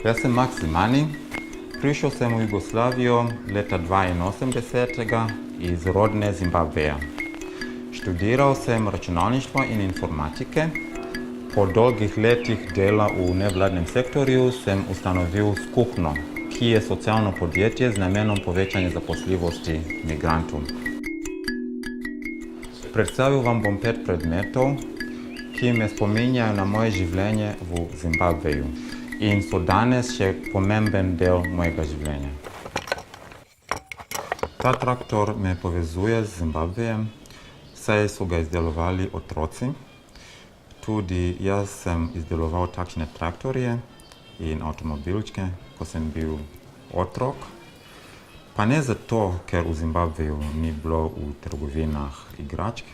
Jaz sem Max Zimani, prišel sem v Jugoslavijo leta 1982 iz rodne Zimbabveja. Študiral sem računalništvo in informatike. Po dolgih letih dela v nevladnem sektorju sem ustanovil Skupno, ki je socialno podjetje z namenom povečanja zaposljivosti migrantov. Predstavil vam bom 5 predmetov, ki me spominjajo na moje življenje v Zimbabveju in so danes še pomemben del mojega življenja. Ta traktor me povezuje z Zimbabvejem, saj so ga izdelovali otroci. Tudi jaz sem izdeloval takšne traktorje in avtomobilčke, ko sem bil otrok. Pa ne zato, ker v Zimbabveju ni bilo v trgovinah igračk,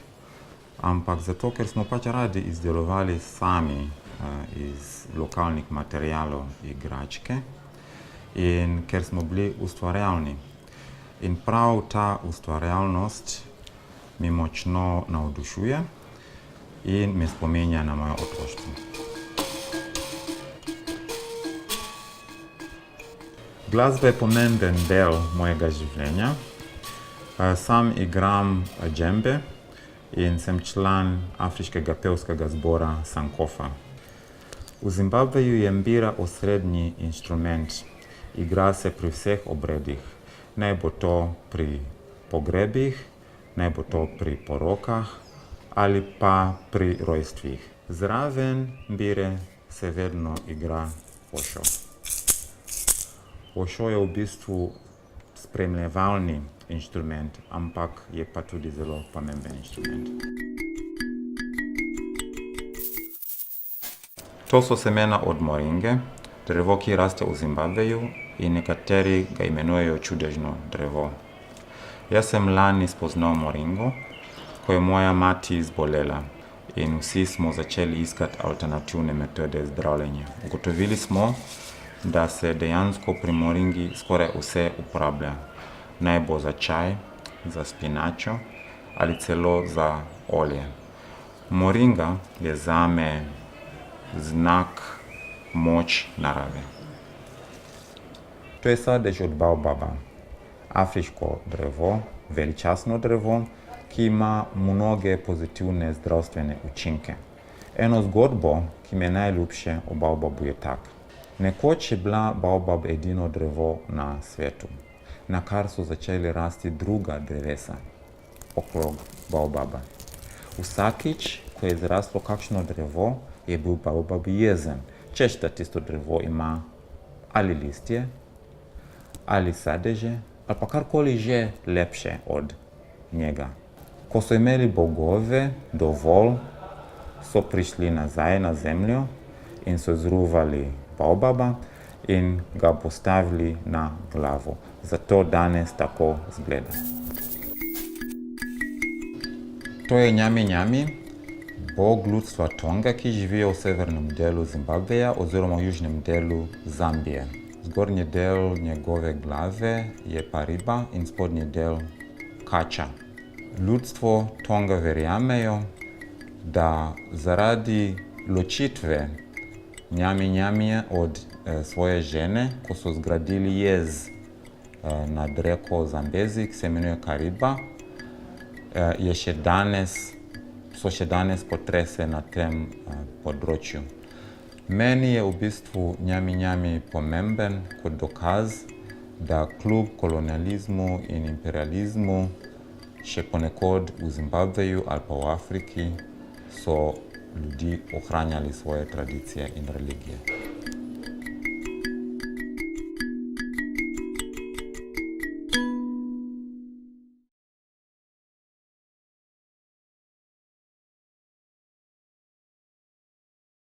ampak zato, ker smo pač radi izdelovali sami iz lokalnih materialov igračke in ker smo bili ustvarjalni. In prav ta ustvarjalnost mi močno navdušuje in me spominja na moje otroštvo. Glasba je pomemben del mojega življenja. Sam igram džembe in sem član afriškega pevskega zbora Sankofa. V Zimbabveju je mbira osrednji inštrument. Igra se pri vseh obredih. Naj bo to pri pogrebih, naj bo to pri porokah ali pa pri rojstvih. Zraven mbire se vedno igra ošo. Ošo je v bistvu spremljevalni inštrument, ampak je pa tudi zelo pomemben inštrument. To so semena od moringe, drevo, ki raste v Zimbabveju in nekateri ga imenujejo čudežno drevo. Jaz sem lani spoznal moringo, ko je moja mati zbolela in vsi smo začeli iskati alternativne metode zdravljenja. Ugotovili smo, da se dejansko pri moringi skoraj vse uporablja. Naj bo za čaj, za spinačo ali celo za olje. Moringa je zame znak moč narave. To je sadež od baobaba, afriško drevo, veličastno drevo, ki ima mnoge pozitivne zdravstvene učinke. Eno zgodbo, ki mi je najljubše o baobabu, je tak. Nekoč je bila baobab edino drevo na svetu, na kar so začeli rasti druga drevesa okrog baobaba. Vsakič, ko je zraslo kakšno drevo, je bil baobab jezen, češ da tisto drevo ima ali listje, ali sadeže, ali pa karkoli že lepše od njega. Ko so imeli bogove dovolj, so prišli nazaj na zemljo in so zruvali baobaba in ga postavili na glavo. Zato danes tako zgleda. To je Nyami Nyami, bog ljudstva Tonga, ki živijo v severnem delu Zimbabveja oziroma v južnem delu Zambije. Zgornji del njegove glave je pa riba in spodnji del kača. Ljudstvo Tonga verjamejo, da zaradi ločitve Nyami Nyamija od svoje žene, ko so zgradili jez nad reko Zambezi, ki se imenuje Kariba, so še danes potrese na tem področju. Meni je v bistvu Nyami Nyami pomemben kot dokaz, da kljub kolonializmu in imperializmu še ponekod v Zimbabveju ali pa v Afriki so ljudi ohranjali svoje tradicije in religije.